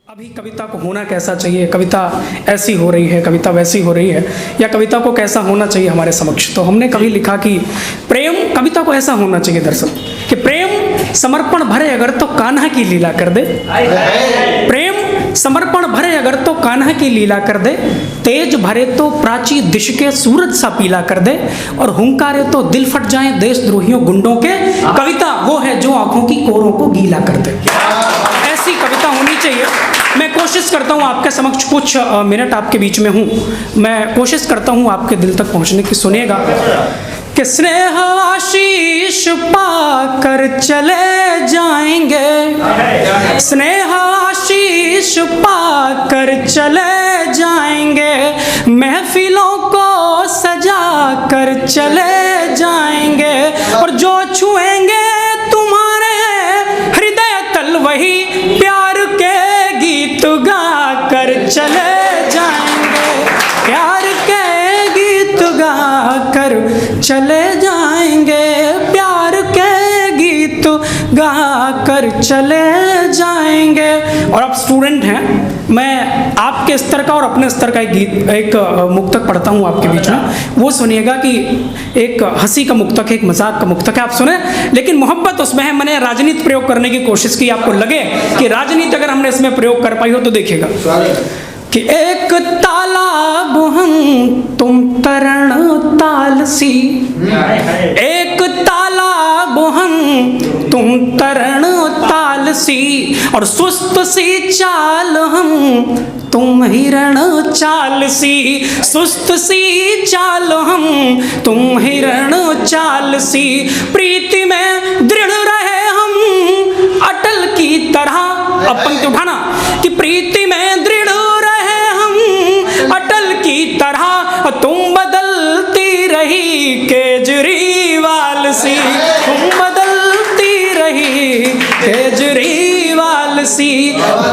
अभी कविता को होना कैसा चाहिए, कविता ऐसी हो रही है, कविता वैसी हो रही है, या कविता को कैसा होना चाहिए हमारे समक्ष। तो हमने कभी लिखा कि प्रेम कविता को ऐसा होना चाहिए दरअसल कि प्रेम समर्पण भरे अगर तो कान्हा की लीला कर दे, प्रेम समर्पण भरे अगर तो कान्हा की लीला कर दे, तेज भरे तो प्राची दिश के सूरज सा पीला कर दे, और हुंकारे तो दिल फट जाए देशद्रोहियों गुंडों के, कविता वो है जो आंखों की कोरों को गीला कर दे। ऐसी कविता होनी चाहिए। मैं कोशिश करता हूँ आपके समक्ष कुछ मिनट आपके बीच में हूँ, मैं कोशिश करता हूँ आपके दिल तक पहुँचने की। सुनिएगा कि स्नेह आशीष पाकर चले जाएंगे, स्नेह आशीष पाकर चले जाएंगे, महफिलों को सजा कर चले जाएंगे, और जो छुएंगे तुम्हारे हृदय तल वही प्यार के गीत गा कर चले जाएंगे, प्यार के गीत गा कर चले जाएंगे, प्यार के गीत गा कर चले जाएंगे। और आप स्टूडेंट हैं, मैं आपके स्तर का और अपने स्तर का एक गीत, एक मुक्तक पढ़ता हूँ आपके बीच में। वो सुनिएगा कि एक हंसी का मुक्तक है, एक मजाक का मुक्तक है, आप सुने, लेकिन मोहब्बत उसमें है। मैंने राजनीति प्रयोग करने की कोशिश की, आपको लगे कि राजनीति अगर हमने इसमें प्रयोग कर पाई हो तो देखिएगा कि एक तालाब हम तुम तरण ताल सी, एक तालाब हम तुम तरण ताल सी, और सुस्त सी चाल हम तुम हिरण चाल सी, सुस्त सी चाल हम तुम हिरण चाल सी, प्रीति में दृढ़ रहे हम अटल की तरह। अब पंक्ति उठाना कि प्रीति में दृढ़ रहे हम अटल की तरह, तुम बदलती रही केजरीवाल सी, तुम बदलती रही केजरीवाल सी,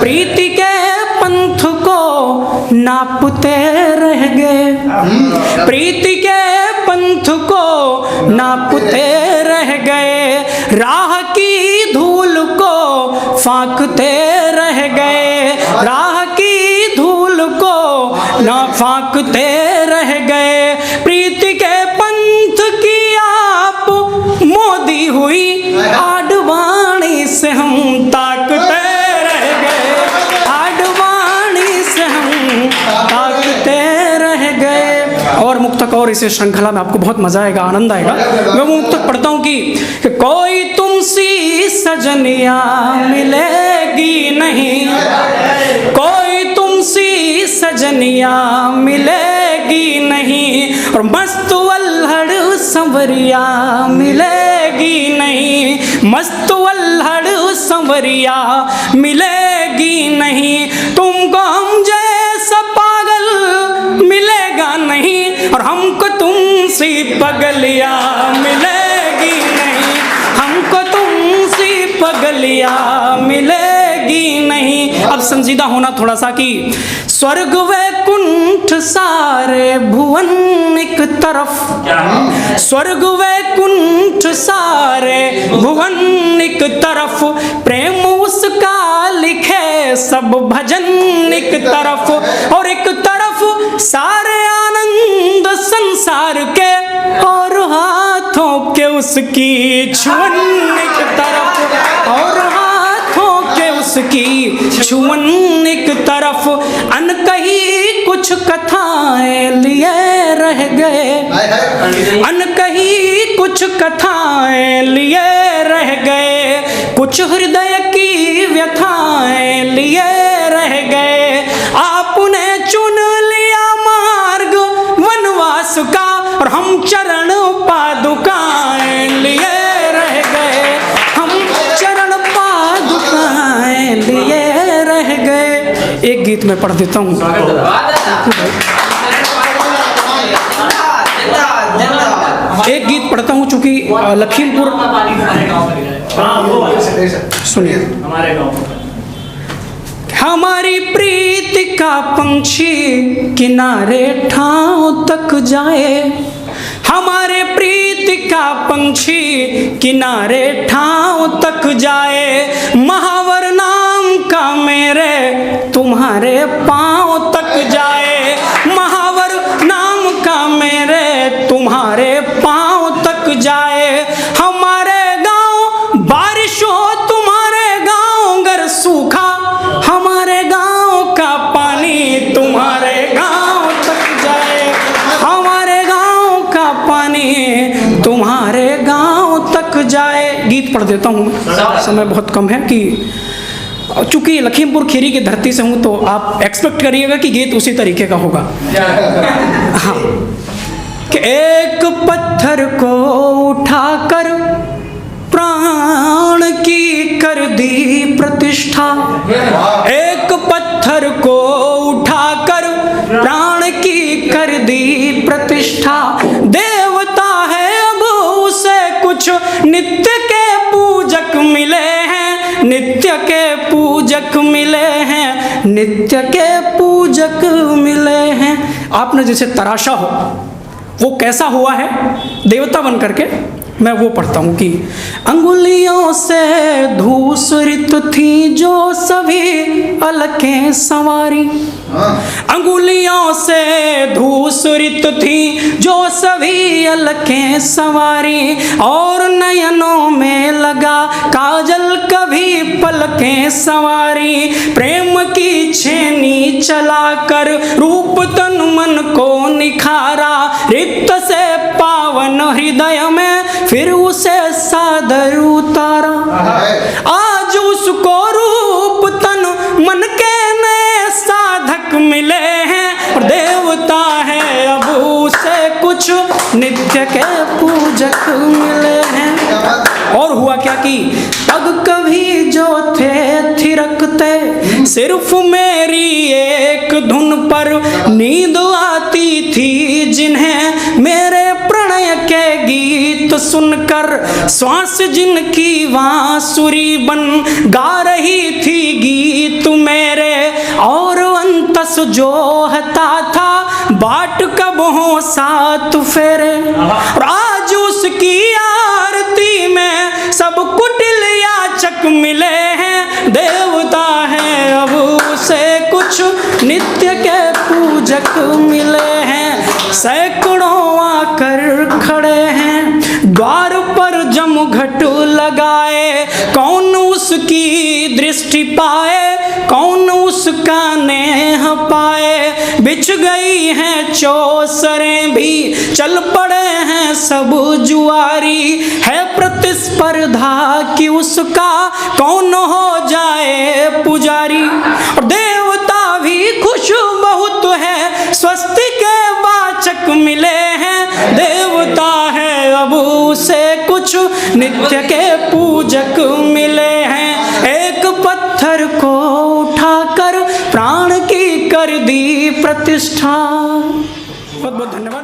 प्रीति के पंथ को नापते रह गए, प्रीति के पंथ को नापते रह गए, राह की धूल को फांकते रह गए, राह की धूल को ना फांकते रह गए, प्रीति के पंथ की आप मोदी हुई आडवाणी से हम ताकते रह गए, आडवाणी से हम ताकते रह गए। और मुक्तक और इस श्रृंखला में आपको बहुत मजा आएगा, आनंद आएगा। मैं मुक्तक पढ़ता हूँ कि कोई तुमसी सजनिया मिलेगी नहीं, कोई तुमसी सजनिया मिलेगी नहीं, और मस्त अल्हड़ संवरिया मिलेगी नहीं, मस्त अल्हड़ संवरिया मिलेगी नहीं, तुमको हम जैसा पागल मिलेगा नहीं, और हमको तुमसी पगलिया मिलेगी नहीं, हमको तुमसी पगलिया मिलेगी नहीं। अब संजीदा होना थोड़ा सा कि स्वर्ग वैकुंठ सारे भुवन एक तरफ, स्वर्ग वैकुंठ सारे भुवन एक तरफ, प्रेम उसका लिखे सब भजन एक तरफ, और एक तरफ सारे आनंद संसार के, और हाथों के उसकी छुअन एक तरफ, और हाथों के उसकी छुअन एक तरफ, अनकही कुछ कथाएं लिए रह गए, अनकही कुछ कथाएं लिए रह गए, कुछ हृदय की व्यथाएं लिए रह गए, आपने चुन लिया मार्ग वनवास का, और हम चरण पादुकाएं लिए रह गए, हम चरण पादुकाएं लिए रह गए। एक गीत में पढ़ देता हूँ। एक गीत पढ़ता हूँ चूंकि लखीमपुर, सुनिए, हमारी प्रीति का पंछी किनारे ठाव तक जाए, हमारे प्रीति का पंछी किनारे ठाव तक जाए, महावर नाम का मेरे तुम्हारे पांव तक जाए, महावर नाम का मेरे तुम्हारे पांव तक जाए। हमारे गांव बारिश हो तुम्हारे गांव गर सूखा, हमारे गांव का पानी तुम्हारे गांव तक जाए, हमारे गांव का पानी तुम्हारे गांव तक जाए। गीत पढ़ देता हूँ, समय बहुत कम है कि चूंकि लखीमपुर खीरी की धरती से हूँ तो आप एक्सपेक्ट करिएगा कि गीत उसी तरीके का होगा। हाँ, कि एक पत्थर को उठाकर प्राण की कर दी प्रतिष्ठा, एक पत्थर को उठाकर प्राण की कर दी प्रतिष्ठा। देवता है अब उसे कुछ नित्य के पूजक मिले हैं, नित्य के पूजक मिले हैं, नित्य के पूजक मिले हैं। आपने जैसे तराशा हो वो कैसा हुआ है देवता बन करके, मैं वो पढ़ता हूँ कि अंगुलियों से धूसरित थी जो सभी अलकें सवारी, अंगुलियों से धूसरित थी जो सभी अलकें सवारी, और नयनों में लगा काजल कभी पलकें सवारी। प्रेम की छेनी चलाकर रूप तन मन को निखारा, रिक्त से पावन हृदय में फिर उसे सादर उतारा। आज उसको रूप तन मन के नए साधक मिले हैं, और देवता है अब उसे कुछ नित्य के पूजक मिले हैं। और हुआ क्या कि पग कभी जो थे थिरकते, सिर्फ मेरी एक धुन पर नींद आती थी जिन्हें, मेरे प्रणय के गीत सुनकर श्वास जिनकी बांसुरी बन गा रही थी गीत मेरे, और अंतस जो हता था बाट कब हो साथ फेरे। और आज उसकी आरती में सब कुटिल याचक मिले हैं, देवता है अब उसे कुछ नित्य के पूजक मिले हैं। सैकड़ों आकर खड़े हैं द्वार पर जमघट लगाए, कौन उसकी दृष्टि पाए, कौन उसका नेह पाए। बिछ गई हैं चौसरें भी, चल पड़े हैं सब जुआरी, है प्रतिस्पर्धा कि उसका कौन हो जाए पुजारी। और देवता भी खुश बहुत है, स्वस्ति के वाचक मिले हैं, देवता है अब उसे कुछ नित्य के पूजक मिले हैं। एक पत्थर को उठाकर प्राण की कर दी प्रतिष्ठा। बहुत बहुत धन्यवाद।